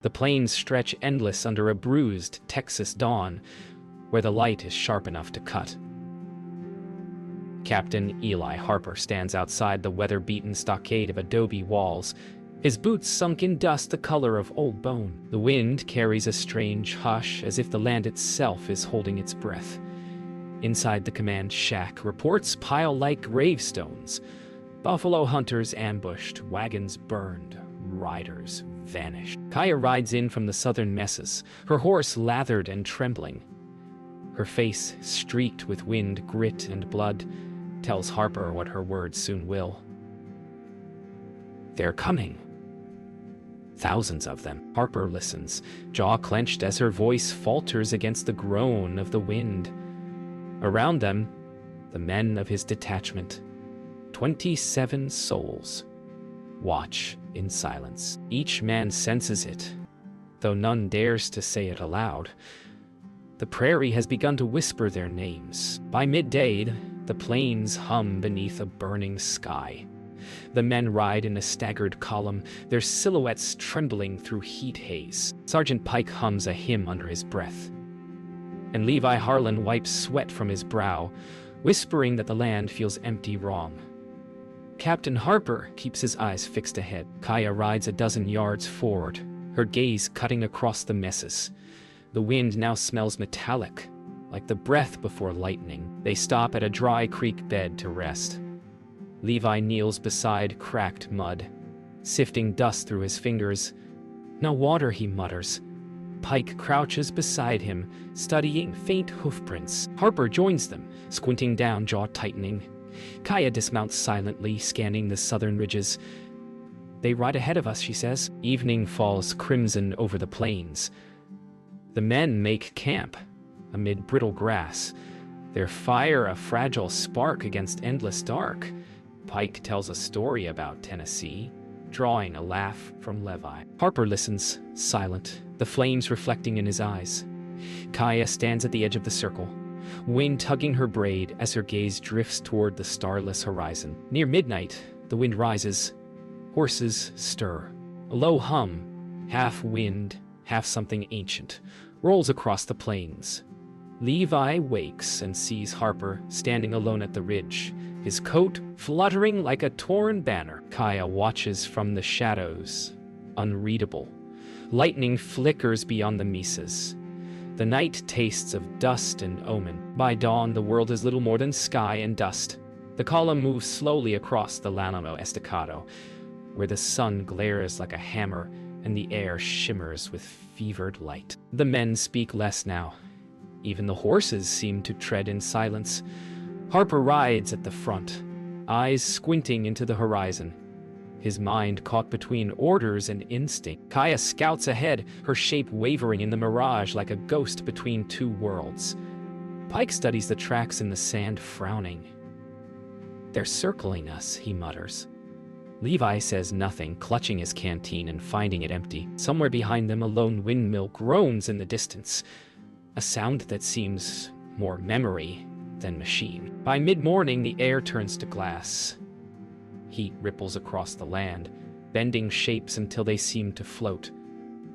The plains stretch endless under a bruised Texas dawn, where the light is sharp enough to cut. Captain Eli Harper stands outside the weather-beaten stockade of adobe walls, his boots sunk in dust the color of old bone. The wind carries a strange hush, as if the land itself is holding its breath. Inside the command shack, reports pile like gravestones. Buffalo hunters ambushed, wagons burned, riders vanished. Kaya rides in from the southern mesas, her horse lathered and trembling. Her face, streaked with wind, grit, and blood, tells Harper what her words soon will. They're coming. Thousands of them. Harper listens, jaw clenched as her voice falters against the groan of the wind. Around them, the men of his detachment. 27 souls. Watch in silence. Each man senses it, though none dares to say it aloud. The prairie has begun to whisper their names. By midday, the plains hum beneath a burning sky. The men ride in a staggered column, their silhouettes trembling through heat haze. Sergeant Pike hums a hymn under his breath, and Levi Harlan wipes sweat from his brow, whispering that the land feels empty wrong. Captain Harper keeps his eyes fixed ahead. Kaya rides a dozen yards forward, her gaze cutting across the mesas. The wind now smells metallic, like the breath before lightning. They stop at a dry creek bed to rest. Levi kneels beside cracked mud, sifting dust through his fingers. No water, he mutters. Pike crouches beside him, studying faint hoofprints. Harper joins them, squinting down, jaw tightening. Kaya dismounts silently, scanning the southern ridges. They ride ahead of us, she says. Evening falls crimson over the plains. The men make camp amid brittle grass, their fire a fragile spark against endless dark. Pike tells a story about Tennessee, drawing a laugh from Levi. Harper listens, silent, the flames reflecting in his eyes. Kaya stands at the edge of the circle, wind tugging her braid as her gaze drifts toward the starless horizon. Near midnight, the wind rises. Horses stir. A low hum, half wind, half something ancient, rolls across the plains. Levi wakes and sees Harper standing alone at the ridge, his coat fluttering like a torn banner. Kaya watches from the shadows, unreadable. Lightning flickers beyond the mesas. The night tastes of dust and omen. By dawn, the world is little more than sky and dust. The column moves slowly across the Lanamo Estacado, where the sun glares like a hammer and the air shimmers with fevered light. The men speak less now. Even the horses seem to tread in silence. Harper rides at the front, eyes squinting into the horizon, his mind caught between orders and instinct. Kaya scouts ahead, her shape wavering in the mirage like a ghost between two worlds. Pike studies the tracks in the sand, frowning. They're circling us, he mutters. Levi says nothing, clutching his canteen and finding it empty. Somewhere behind them, a lone windmill groans in the distance, a sound that seems more memory than machine. By mid-morning, the air turns to glass. Heat ripples across the land, bending shapes until they seem to float.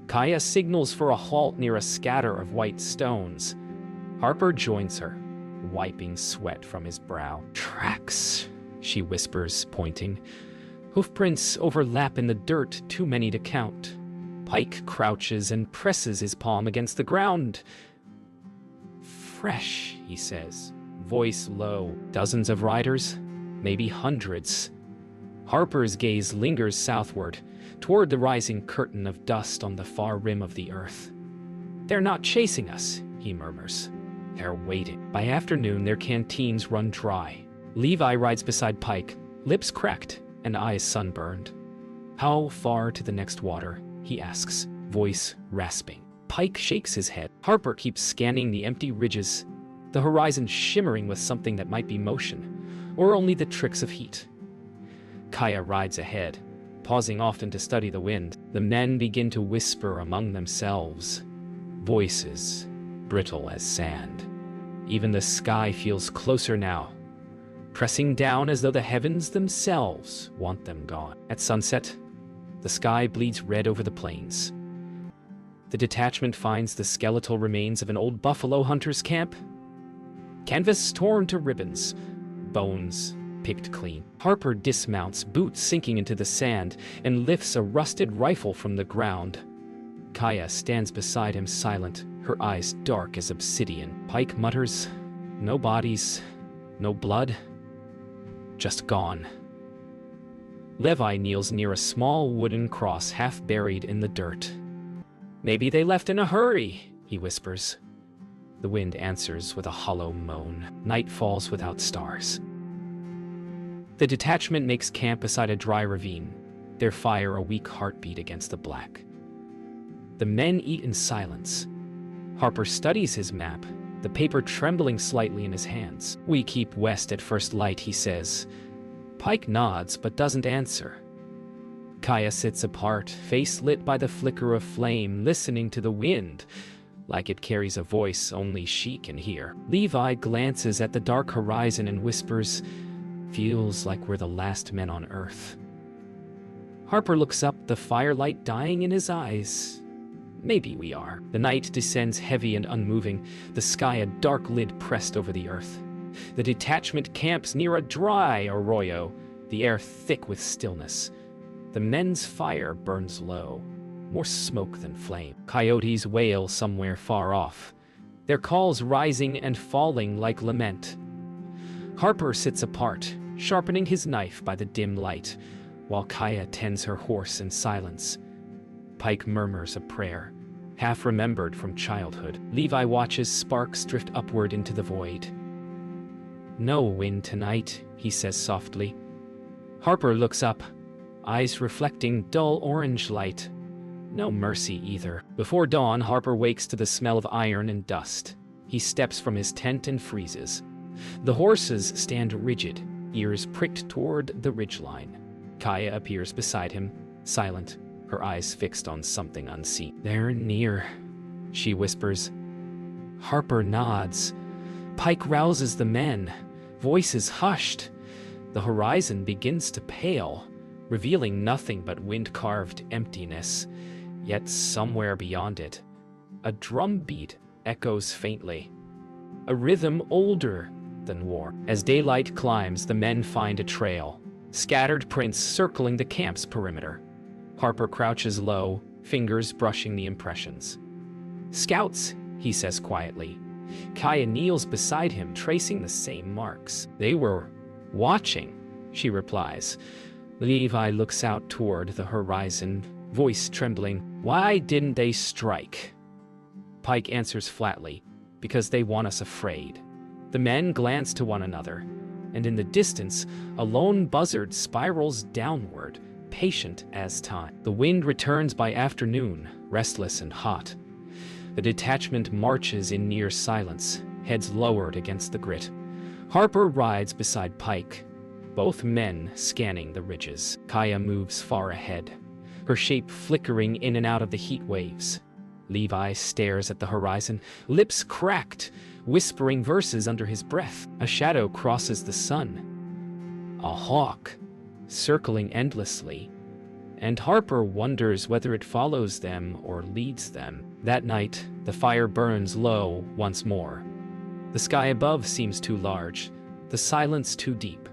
Kaya signals for a halt near a scatter of white stones. Harper joins her, wiping sweat from his brow. Tracks, she whispers, pointing. Hoofprints overlap in the dirt, too many to count. Pike crouches and presses his palm against the ground. Fresh, he says, voice low. Dozens of riders, maybe hundreds. Harper's gaze lingers southward, toward the rising curtain of dust on the far rim of the earth. They're not chasing us, he murmurs. They're waiting. By afternoon, their canteens run dry. Levi rides beside Pike, lips cracked and eyes sunburned. How far to the next water, he asks, voice rasping. Pike shakes his head. Harper keeps scanning the empty ridges, the horizon shimmering with something that might be motion, or only the tricks of heat. Kaya rides ahead, pausing often to study the wind. The men begin to whisper among themselves, voices brittle as sand. Even the sky feels closer now, pressing down as though the heavens themselves want them gone. At sunset, the sky bleeds red over the plains. The detachment finds the skeletal remains of an old buffalo hunter's camp. Canvas torn to ribbons, bones picked clean. Harper dismounts, boots sinking into the sand, and lifts a rusted rifle from the ground. Kaya stands beside him silent, her eyes dark as obsidian. Pike mutters, "No bodies, no blood, just gone." Levi kneels near a small wooden cross half buried in the dirt. "Maybe they left in a hurry," he whispers. The wind answers with a hollow moan. Night falls without stars. The detachment makes camp beside a dry ravine, their fire a weak heartbeat against the black. The men eat in silence. Harper studies his map, the paper trembling slightly in his hands. "We keep west at first light," he says. Pike nods but doesn't answer. Kaya sits apart, face lit by the flicker of flame, listening to the wind, like it carries a voice only she can hear. Levi glances at the dark horizon and whispers, "Feels like we're the last men on Earth." Harper looks up, the firelight dying in his eyes. "Maybe we are." The night descends heavy and unmoving, the sky a dark lid pressed over the earth. The detachment camps near a dry arroyo, the air thick with stillness. The men's fire burns low, more smoke than flame. Coyotes wail somewhere far off, their calls rising and falling like lament. Harper sits apart, sharpening his knife by the dim light, while Kaya tends her horse in silence. Pike murmurs a prayer, half remembered from childhood. Levi watches sparks drift upward into the void. "No wind tonight," he says softly. Harper looks up, eyes reflecting dull orange light. No mercy either. Before dawn, Harper wakes to the smell of iron and dust. He steps from his tent and freezes. The horses stand rigid, ears pricked toward the ridgeline. Kaya appears beside him, silent, her eyes fixed on something unseen. "They're near," she whispers. Harper nods. Pike rouses the men, voices hushed. The horizon begins to pale, revealing nothing but wind-carved emptiness. Yet somewhere beyond it, a drum beat echoes faintly, a rhythm older than war. As daylight climbs, the men find a trail, scattered prints circling the camp's perimeter. Harper crouches low, fingers brushing the impressions. "Scouts," he says quietly. Kaya kneels beside him, tracing the same marks. "They were watching," she replies. Levi looks out toward the horizon, voice trembling. "Why didn't they strike?" Pike answers flatly, "Because they want us afraid." The men glance to one another, and in the distance, a lone buzzard spirals downward, patient as time. The wind returns by afternoon, restless and hot. The detachment marches in near silence, heads lowered against the grit. Harper rides beside Pike, both men scanning the ridges. Kaya moves far ahead, her shape flickering in and out of the heat waves. Levi stares at the horizon, lips cracked, whispering verses under his breath. A shadow crosses the sun. A hawk, circling endlessly. And Harper wonders whether it follows them or leads them. That night, the fire burns low once more. The sky above seems too large, the silence too deep.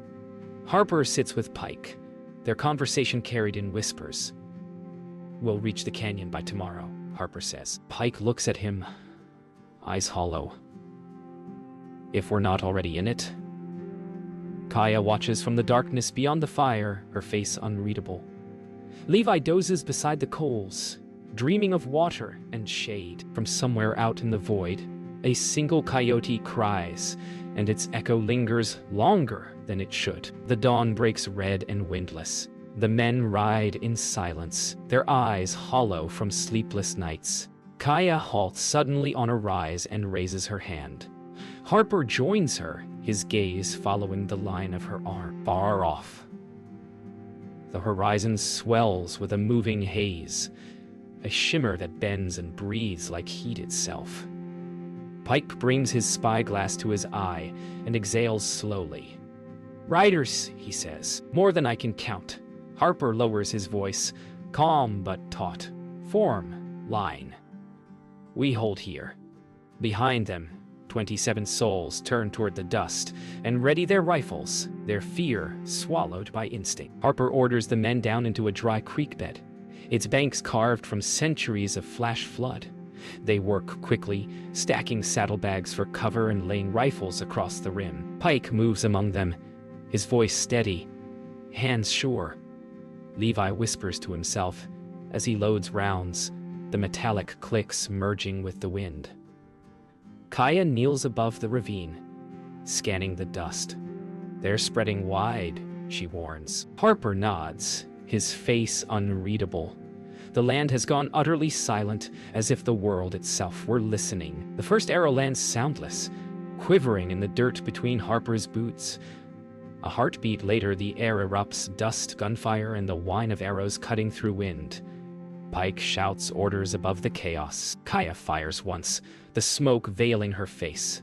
Harper sits with Pike, their conversation carried in whispers. "We'll reach the canyon by tomorrow," Harper says. Pike looks at him, eyes hollow. "If we're not already in it?" Kaya watches from the darkness beyond the fire, her face unreadable. Levi dozes beside the coals, dreaming of water and shade. From somewhere out in the void, a single coyote cries, and its echo lingers longer than it should. The dawn breaks red and windless. The men ride in silence, their eyes hollow from sleepless nights. Kaya halts suddenly on a rise and raises her hand. Harper joins her, his gaze following the line of her arm. Far off, the horizon swells with a moving haze, a shimmer that bends and breathes like heat itself. Pike brings his spyglass to his eye and exhales slowly. "Riders," he says, "more than I can count." Harper lowers his voice, calm but taut. "Form, line." We hold here." Behind them, 27 souls turn toward the dust and ready their rifles, their fear swallowed by instinct. Harper orders the men down into a dry creek bed, its banks carved from centuries of flash flood. They work quickly, stacking saddlebags for cover and laying rifles across the rim. Pike moves among them, his voice steady, hands sure. Levi whispers to himself as he loads rounds, the metallic clicks merging with the wind. Kaya kneels above the ravine, scanning the dust. "They're spreading wide," she warns. Harper nods, his face unreadable. The land has gone utterly silent, as if the world itself were listening. The first arrow lands soundless, quivering in the dirt between Harper's boots. A heartbeat later, the air erupts, dust, gunfire, and the whine of arrows cutting through wind. Pike shouts orders above the chaos. Kaya fires once, the smoke veiling her face.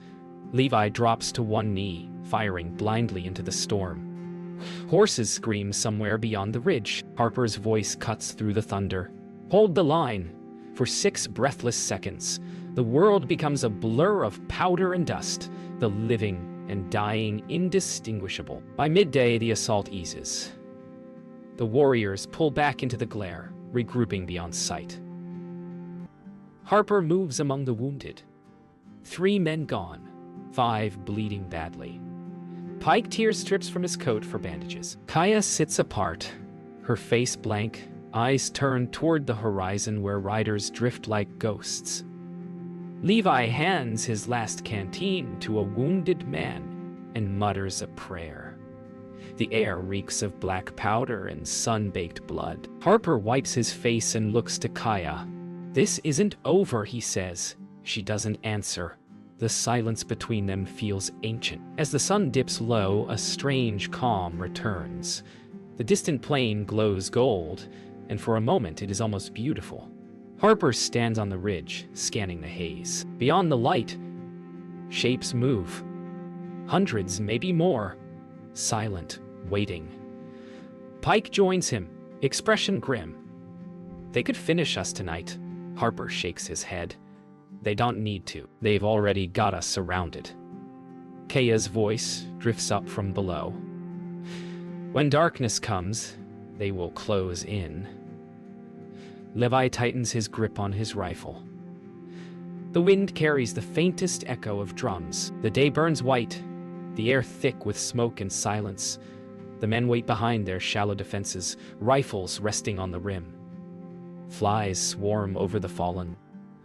Levi drops to one knee, firing blindly into the storm. Horses scream somewhere beyond the ridge. Harper's voice cuts through the thunder. "Hold the line." For 6 breathless seconds, the world becomes a blur of powder and dust, the living and dying indistinguishable. By midday, the assault eases. The warriors pull back into the glare, regrouping beyond sight. Harper moves among the wounded. 3 men gone, 5 bleeding badly. Pike tears strips from his coat for bandages. Kaya sits apart, her face blank, eyes turned toward the horizon where riders drift like ghosts. Levi hands his last canteen to a wounded man and mutters a prayer. The air reeks of black powder and sun-baked blood. Harper wipes his face and looks to Kaya. "This isn't over," he says. She doesn't answer. The silence between them feels ancient. As the sun dips low, a strange calm returns. The distant plain glows gold, and for a moment it is almost beautiful. Harper stands on the ridge, scanning the haze. Beyond the light, shapes move. Hundreds, maybe more. Silent, waiting. Pike joins him, expression grim. "They could finish us tonight." Harper shakes his head. "They don't need to. They've already got us surrounded." Kaya's voice drifts up from below. "When darkness comes, they will close in." Levi tightens his grip on his rifle. The wind carries the faintest echo of drums. The day burns white, the air thick with smoke and silence. The men wait behind their shallow defenses, rifles resting on the rim. Flies swarm over the fallen,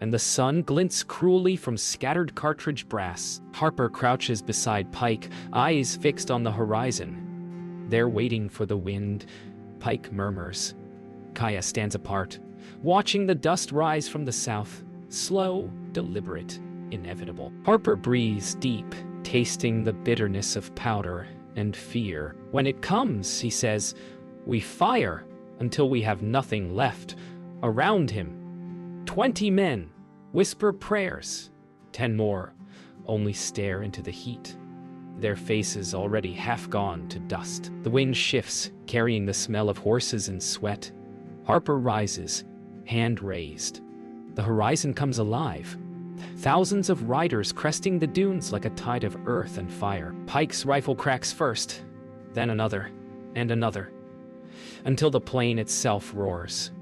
and the sun glints cruelly from scattered cartridge brass. Harper crouches beside Pike, eyes fixed on the horizon. They're waiting for the wind. Pike murmurs. Kaya stands apart, watching the dust rise from the south, slow, deliberate, inevitable. Harper breathes deep, tasting the bitterness of powder and fear. "When it comes," he says, "we fire until we have nothing left." Around him, 20 men whisper prayers. 10 more only stare into the heat, their faces already half gone to dust. The wind shifts, carrying the smell of horses and sweat. Harper rises, hand raised. The horizon comes alive. Thousands of riders cresting the dunes like a tide of earth and fire. Pike's rifle cracks first, then another, and another, until the plain itself roars.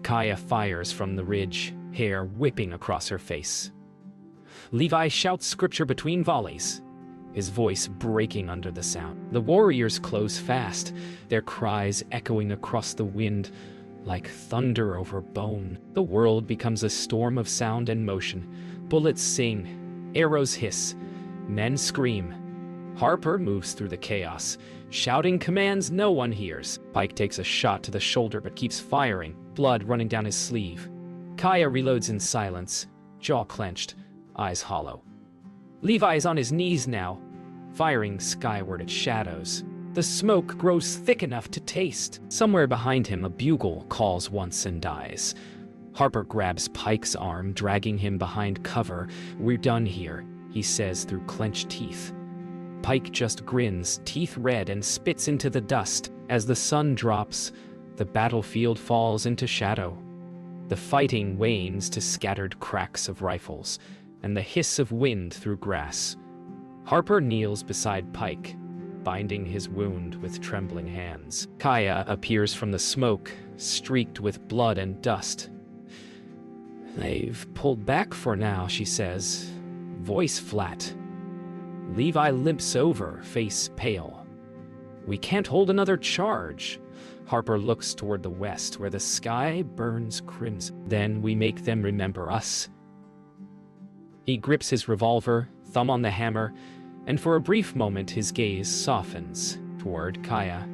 Kaya fires from the ridge, hair whipping across her face. Levi shouts scripture between volleys, his voice breaking under the sound. The warriors close fast, their cries echoing across the wind like thunder over bone. The world becomes a storm of sound and motion. Bullets sing, arrows hiss, men scream. Harper moves through the chaos, shouting commands no one hears. Pike takes a shot to the shoulder but keeps firing, blood running down his sleeve. Kaya reloads in silence, jaw clenched, eyes hollow. Levi is on his knees now, firing skyward at shadows. The smoke grows thick enough to taste. Somewhere behind him, a bugle calls once and dies. Harper grabs Pike's arm, dragging him behind cover. "We're done here," he says through clenched teeth. Pike just grins, teeth red, and spits into the dust. As the sun drops, the battlefield falls into shadow. The fighting wanes to scattered cracks of rifles and the hiss of wind through grass. Harper kneels beside Pike, binding his wound with trembling hands. Kaya appears from the smoke, streaked with blood and dust. "They've pulled back for now," she says, voice flat. Levi limps over, face pale. "We can't hold another charge." Harper looks toward the west, where the sky burns crimson. "Then we make them remember us." He grips his revolver, thumb on the hammer, and for a brief moment his gaze softens toward Kaya,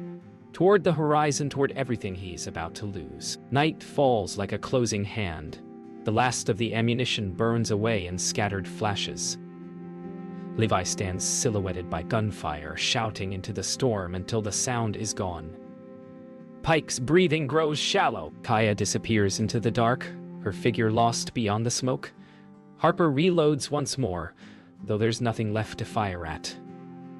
toward the horizon, toward everything he's about to lose. Night falls like a closing hand. The last of the ammunition burns away in scattered flashes. Levi stands silhouetted by gunfire, shouting into the storm until the sound is gone. Pike's breathing grows shallow. Kaya disappears into the dark, her figure lost beyond the smoke. Harper reloads once more, though there's nothing left to fire at.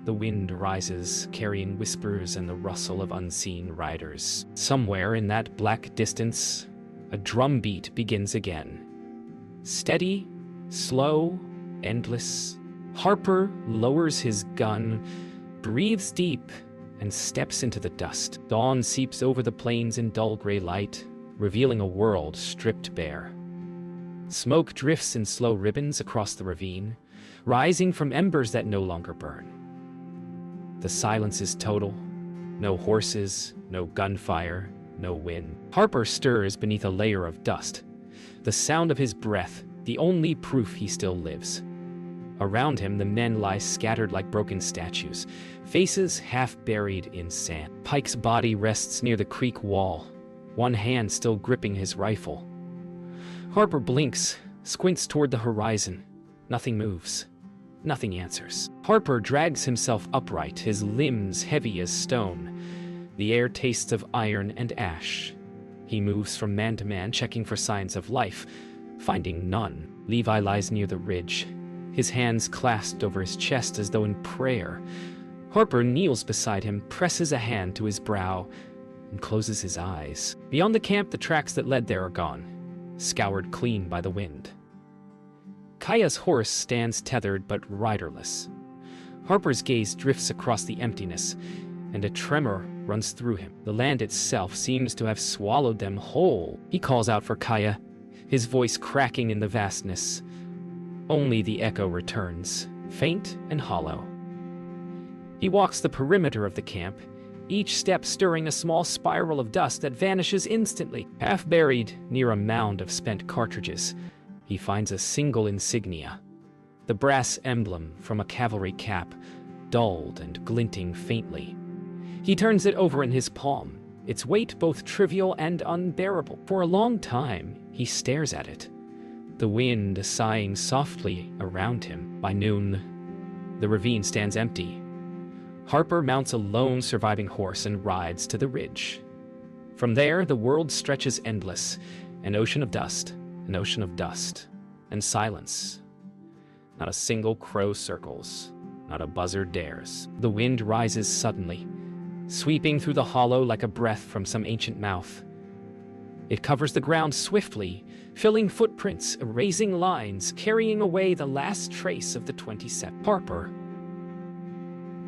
The wind rises, carrying whispers and the rustle of unseen riders. Somewhere in that black distance, a drumbeat begins again. Steady, slow, endless. Harper lowers his gun, breathes deep, and steps into the dust. Dawn seeps over the plains in dull gray light, revealing a world stripped bare. Smoke drifts in slow ribbons across the ravine, rising from embers that no longer burn. The silence is total. No horses, no gunfire, no wind. Harper stirs beneath a layer of dust. The sound of his breath, the only proof he still lives. Around him, the men lie scattered like broken statues, faces half buried in sand. Pike's body rests near the creek wall, one hand still gripping his rifle. Harper blinks, squints toward the horizon. Nothing moves. Nothing answers. Harper drags himself upright, his limbs heavy as stone. The air tastes of iron and ash. He moves from man to man, checking for signs of life, finding none. Levi lies near the ridge, his hands clasped over his chest as though in prayer. Harper kneels beside him, presses a hand to his brow, and closes his eyes. Beyond the camp, the tracks that led there are gone, scoured clean by the wind. Kaya's horse stands tethered but riderless. Harper's gaze drifts across the emptiness, and a tremor runs through him. The land itself seems to have swallowed them whole. He calls out for Kaya, his voice cracking in the vastness. Only the echo returns, faint and hollow. He walks the perimeter of the camp, each step stirring a small spiral of dust that vanishes instantly. Half buried near a mound of spent cartridges, he finds a single insignia, the brass emblem from a cavalry cap, dulled and glinting faintly. He turns it over in his palm, its weight both trivial and unbearable. For a long time, he stares at it, the wind sighing softly around him. By noon, the ravine stands empty. Harper mounts a lone surviving horse and rides to the ridge. From there, the world stretches endless, an ocean of dust, and silence. Not a single crow circles, not a buzzard dares. The wind rises suddenly, sweeping through the hollow like a breath from some ancient mouth. It covers the ground swiftly, filling footprints, erasing lines, carrying away the last trace of the 27th. Harper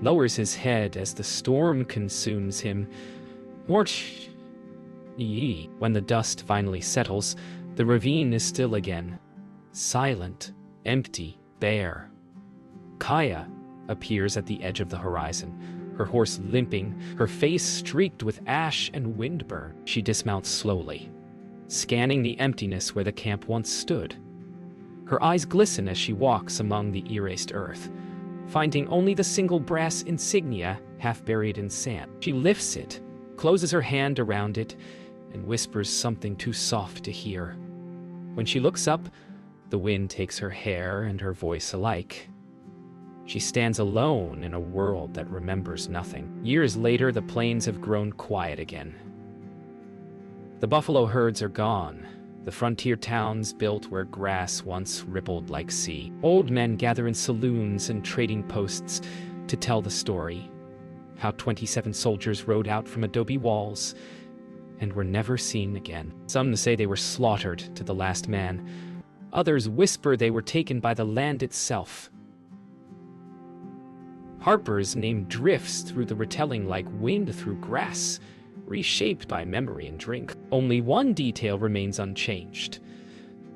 lowers his head as the storm consumes him. When the dust finally settles, the ravine is still again. Silent, empty, bare. Kaya appears at the edge of the horizon, her horse limping, her face streaked with ash and windburn. She dismounts slowly, scanning the emptiness where the camp once stood. Her eyes glisten as she walks among the erased earth, finding only the single brass insignia half buried in sand. She lifts it, closes her hand around it, and whispers something too soft to hear. When she looks up, the wind takes her hair and her voice alike. She stands alone in a world that remembers nothing. Years later, the plains have grown quiet again. The buffalo herds are gone, the frontier towns built where grass once rippled like sea. Old men gather in saloons and trading posts to tell the story, how 27 soldiers rode out from adobe walls and were never seen again. Some say they were slaughtered to the last man. Others whisper they were taken by the land itself. Harper's name drifts through the retelling like wind through grass, reshaped by memory and drink. Only one detail remains unchanged.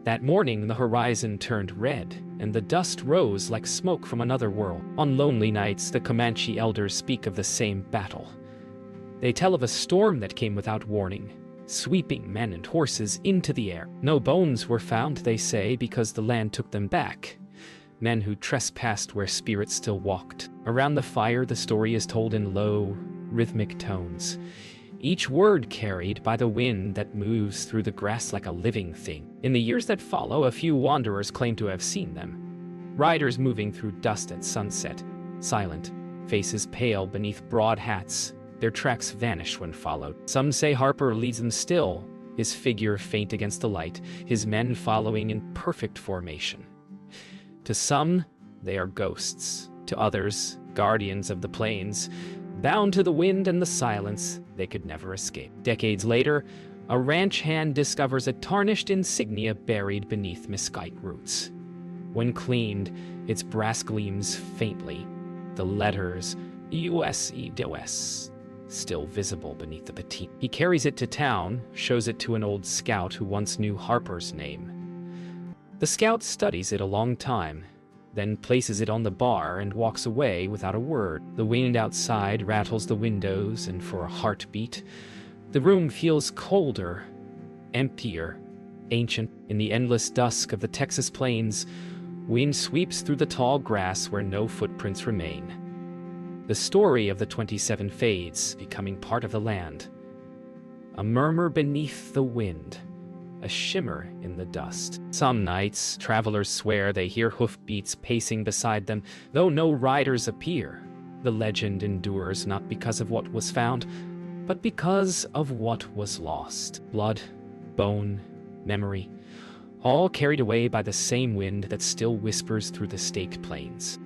That morning, the horizon turned red, and the dust rose like smoke from another world. On lonely nights, the Comanche elders speak of the same battle. They tell of a storm that came without warning, sweeping men and horses into the air. No bones were found, they say, because the land took them back. Men who trespassed where spirits still walked. Around the fire, the story is told in low, rhythmic tones, each word carried by the wind that moves through the grass like a living thing. In the years that follow, a few wanderers claim to have seen them. Riders moving through dust at sunset, silent, faces pale beneath broad hats. Their tracks vanish when followed. Some say Harper leads them still, his figure faint against the light, his men following in perfect formation. To some, they are ghosts. To others, guardians of the plains. Bound to the wind and the silence, they could never escape. Decades later, a ranch hand discovers a tarnished insignia buried beneath mesquite roots. When cleaned, its brass gleams faintly, the letters USEDOS still visible beneath the patina. He carries it to town, shows it to an old scout who once knew Harper's name. The scout studies it a long time, then places it on the bar and walks away without a word. The wind outside rattles the windows, and for a heartbeat, the room feels colder, emptier, ancient. In the endless dusk of the Texas plains, wind sweeps through the tall grass where no footprints remain. The story of the 27 fades, becoming part of the land. A murmur beneath the wind, a shimmer in the dust. Some nights, travelers swear they hear hoofbeats pacing beside them, though no riders appear. The legend endures not because of what was found, but because of what was lost. Blood, bone, memory, all carried away by the same wind that still whispers through the staked plains.